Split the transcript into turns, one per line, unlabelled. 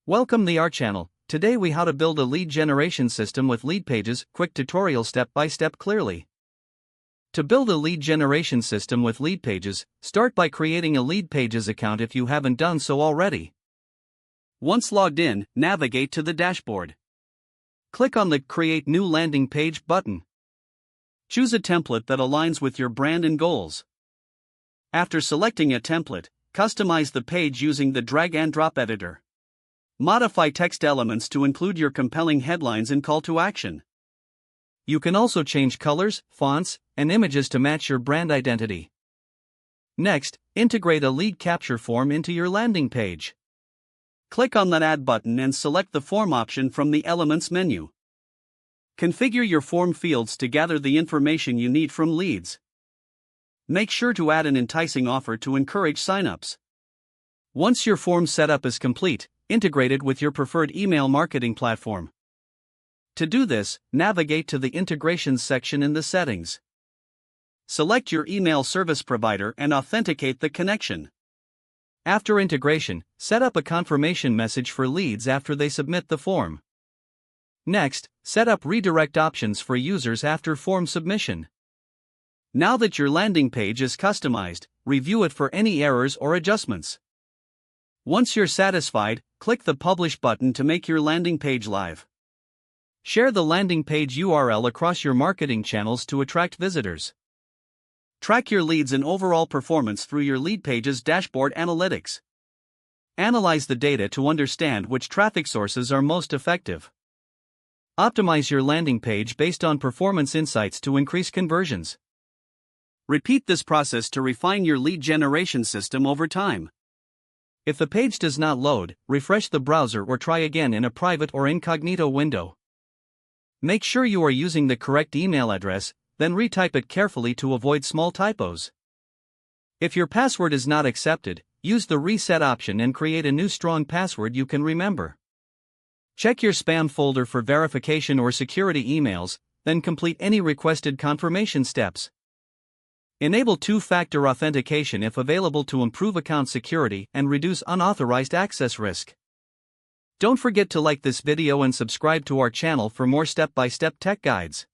Welcome to our channel. Today we how to build a lead generation system with Leadpages, quick tutorial step by step clearly. To build a lead generation system with Leadpages, start by creating a Leadpages account if you haven't done so already. Once logged in, navigate to the dashboard. Click on the Create New Landing Page button. Choose a template that aligns with your brand and goals. After selecting a template, customize the page using the drag and drop editor. Modify text elements to include your compelling headlines and call to action. You can also change colors, fonts, and images to match your brand identity. Next, integrate a lead capture form into your landing page. Click on that Add button and select the form option from the Elements menu. Configure your form fields to gather the information you need from leads. Make sure to add an enticing offer to encourage signups. Once your form setup is complete, integrate it with your preferred email marketing platform. To do this, navigate to the Integrations section in the settings. Select your email service provider and authenticate the connection. After integration, set up a confirmation message for leads after they submit the form. Next, set up redirect options for users after form submission. Now that your landing page is customized, review it for any errors or adjustments. Once you're satisfied, click the Publish button to make your landing page live. Share the landing page URL across your marketing channels to attract visitors. Track your leads and overall performance through your Leadpages dashboard analytics. Analyze the data to understand which traffic sources are most effective. Optimize your landing page based on performance insights to increase conversions. Repeat this process to refine your lead generation system over time. If the page does not load, refresh the browser or try again in a private or incognito window. Make sure you are using the correct email address, then retype it carefully to avoid small typos. If your password is not accepted, use the reset option and create a new strong password you can remember. Check your spam folder for verification or security emails, then complete any requested confirmation steps. Enable two-factor authentication if available to improve account security and reduce unauthorized access risk. Don't forget to like this video and subscribe to our channel for more step-by-step tech guides.